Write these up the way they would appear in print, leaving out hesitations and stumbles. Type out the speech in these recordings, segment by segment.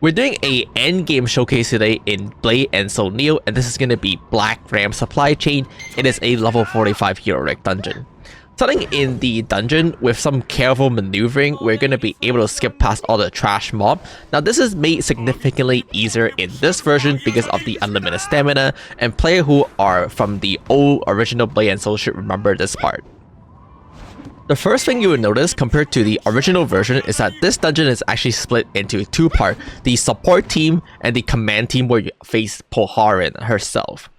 We're doing a endgame showcase today in Blade and Soul Neo, and this is going to be Black Ram Supply Chain. It is a level 45 heroic dungeon. Starting in the dungeon, with some careful maneuvering, we're going to be able to skip past all the trash mob. Now this is made significantly easier in this version because of the unlimited stamina, and players who are from the old original Blade and Soul should remember this part. The first thing you will notice compared to the original version is that this dungeon is actually split into two parts, the support team and the command team where you face Poharin herself.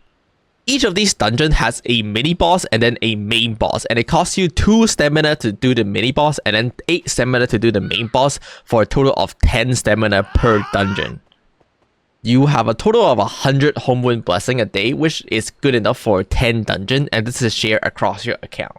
Each of these dungeons has a mini boss and then a main boss, and it costs you 2 stamina to do the mini boss and then 8 stamina to do the main boss for a total of 10 stamina per dungeon. You have a total of 100 Homewind Blessing a day, which is good enough for 10 dungeons, and this is shared across your account.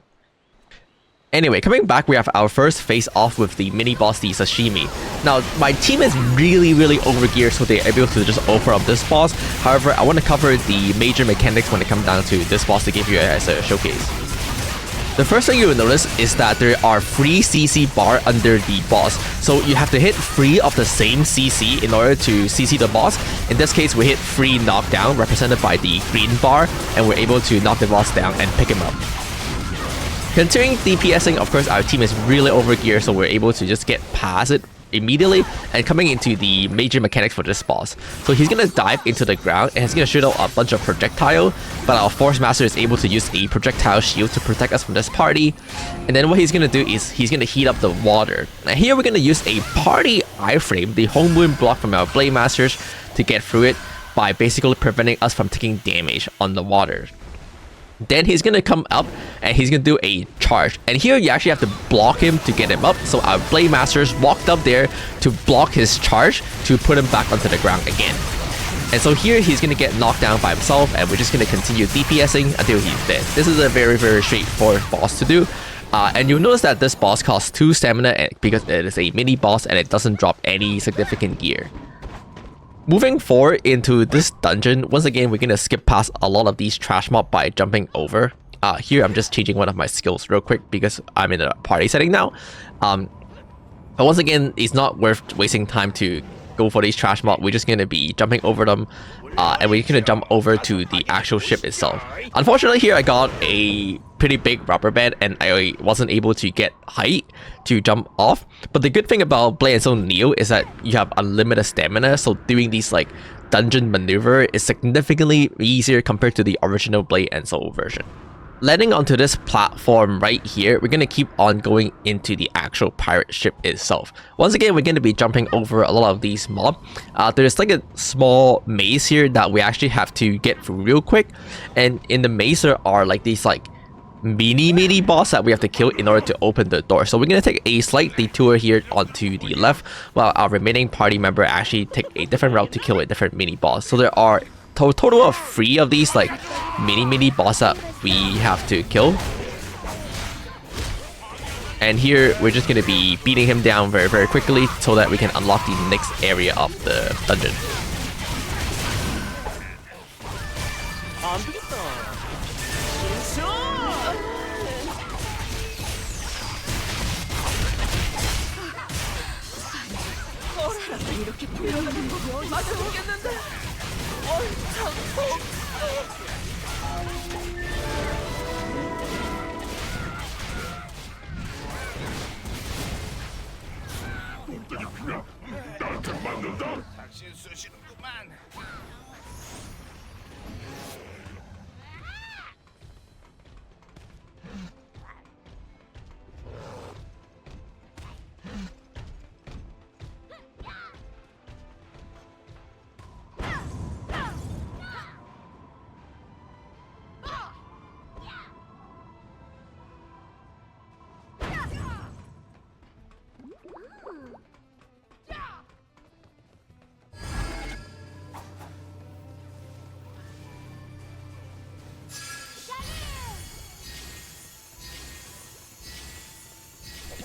Anyway, coming back, we have our first face off with the mini boss, the Slashimi. Now, my team is really overgeared, so they're able to just offer up this boss. However, I want to cover the major mechanics when it comes down to this boss to give you as a showcase. The first thing you will notice is that there are 3 CC bar under the boss. So you have to hit 3 of the same CC in order to CC the boss. In this case, we hit 3 knockdown, represented by the green bar, and we're able to knock the boss down and pick him up. Considering DPSing, of course, our team is really overgeared, so we're able to just get past it immediately. And coming into the major mechanics for this boss. So he's going to dive into the ground and he's going to shoot out a bunch of projectile, but our Force Master is able to use a projectile shield to protect us from this party. And then what he's going to do is he's going to heat up the water. Now here we're going to use a party iframe, the Homewind block from our Blade Masters, to get through it by basically preventing us from taking damage on the water. Then he's gonna come up and he's gonna do a charge, and here you actually have to block him to get him up. So our Blade Masters walked up there to block his charge to put him back onto the ground again. And so here he's gonna get knocked down by himself, and we're just gonna continue DPSing until he's dead. This is a very straightforward boss to do. And you'll notice that this boss costs 2 stamina because it is a mini boss and it doesn't drop any significant gear. Moving forward into this dungeon, once again, we're going to skip past a lot of these trash mobs by jumping over. Here, I'm just changing one of my skills real quick because I'm in a party setting now. But once again, it's not worth wasting time to go for these trash mobs. We're just going to be jumping over them, and we're going to jump over to the actual ship itself. Unfortunately, here I got a pretty big rubber band and I wasn't able to get height to jump off. But the good thing about Blade and Soul Neo is that you have unlimited stamina, so doing these like dungeon maneuver is significantly easier compared to the original Blade and Soul version. Landing onto this platform right here, we're going to keep on going into the actual pirate ship itself. Once again, we're going to be jumping over a lot of these mobs. There's like a small maze here that we actually have to get through real quick, and in the maze there are like these like mini boss that we have to kill in order to open the door. So we're going to take a slight detour here onto the left, while our remaining party member actually take a different route to kill a different mini boss. So there are total of 3 of these like mini boss that we have to kill. And here we're just going to be beating him down very quickly so that we can unlock the next area of the dungeon.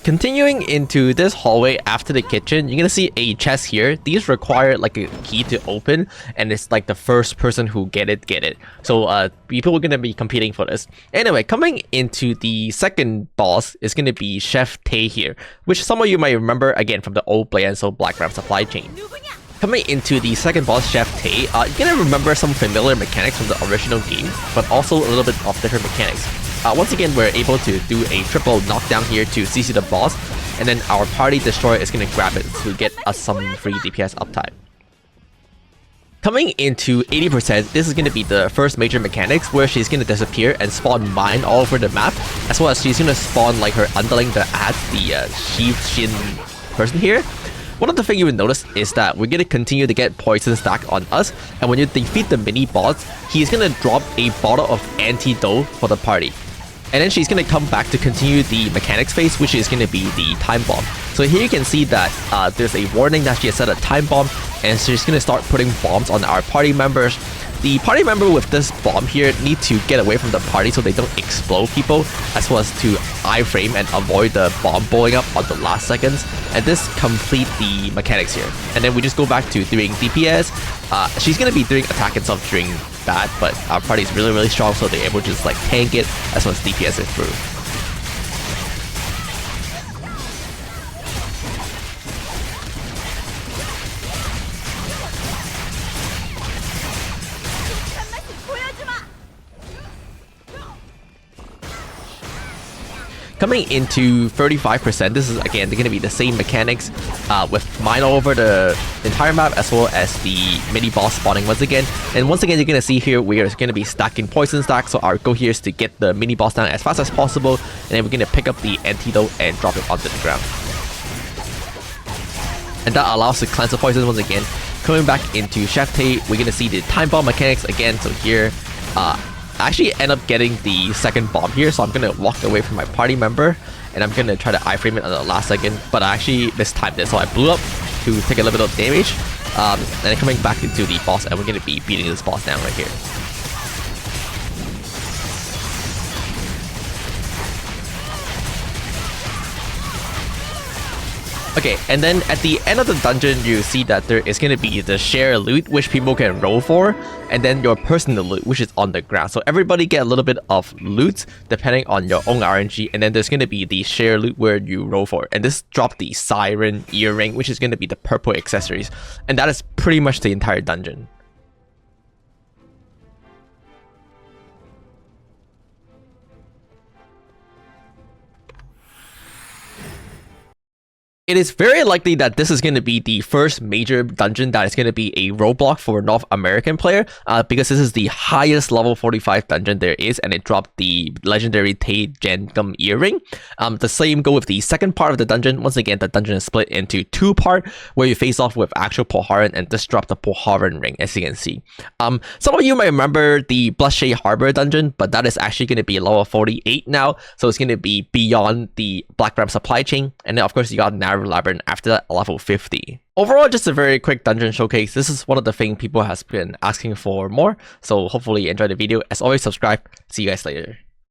Continuing into this hallway after the kitchen, you're gonna see a chest here. These require like a key to open, and it's like the first person who get it. So people are gonna be competing for this. Anyway, coming into the second boss is gonna be Chef Tae here, which some of you might remember again from the old Blade and Soul Black Ram supply chain. Coming into the second boss, Chef Tae, you're gonna remember some familiar mechanics from the original game, but also a little bit of different mechanics. Once again, we're able to do a triple knockdown here to CC the boss, and then our party destroyer is gonna grab it to get us some free DPS uptime. Coming into 80%, this is going to be the first major mechanics where she's going to disappear and spawn mine all over the map, as well as she's going to spawn like her underling that adds the sheathed shin person here. One of the things you will notice is that we're going to continue to get poison stack on us, and when you defeat the mini boss, he's going to drop a bottle of antidote for the party. And then she's going to come back to continue the mechanics phase, which is going to be the time bomb. So here you can see that there's a warning that she has set a time bomb, and she's going to start putting bombs on our party members. The party member with this bomb here need to get away from the party so they don't explode people, as well as to iframe and avoid the bomb blowing up on the last seconds. And this complete the mechanics here. And then we just go back to doing DPS. She's going to be doing attack and stuff during that, but our party is really strong, so they're able to just like tank it as well as DPS it through. Coming into 35%, this is again going to be the same mechanics with mine all over the entire map, as well as the mini boss spawning once again. And once again, you're going to see here we are going to be stacking poison stacks, so our goal here is to get the mini boss down as fast as possible, and then we're going to pick up the antidote and drop it onto the ground. And that allows us to cleanse the poison once again. Coming back into Chef Tae, we're going to see the time bomb mechanics again, so here I actually end up getting the second bomb here, so I'm gonna walk away from my party member and I'm gonna try to iframe it on the last second, but I actually mistimed it, so I blew up to take a little bit of damage, and then coming back into the boss, and we're gonna be beating this boss down right here. Okay, and then at the end of the dungeon, you see that there is going to be the share loot, which people can roll for, and then your personal loot, which is on the ground. So everybody get a little bit of loot, depending on your own RNG, and then there's going to be the share loot where you roll for. And this dropped the siren earring, which is going to be the purple accessories. And that is pretty much the entire dungeon. It is very likely that this is going to be the first major dungeon that is going to be a roadblock for a North American player, because this is the highest level 45 dungeon there is, and it dropped the legendary Tae Jangum earring. The same go with the second part of the dungeon. Once again, the dungeon is split into two parts, where you face off with actual Poharan, and this dropped the Poharan ring, as you can see. Some of you might remember the Bloodshade Harbor dungeon, but that is actually going to be level 48 now, so it's going to be beyond the Black Ram supply chain, and then of course you got Narrow Labyrinth after that, level 50. Overall, just a very quick dungeon showcase. This is one of the things people has been asking for more, so hopefully you enjoyed the video. As always, subscribe. See you guys later.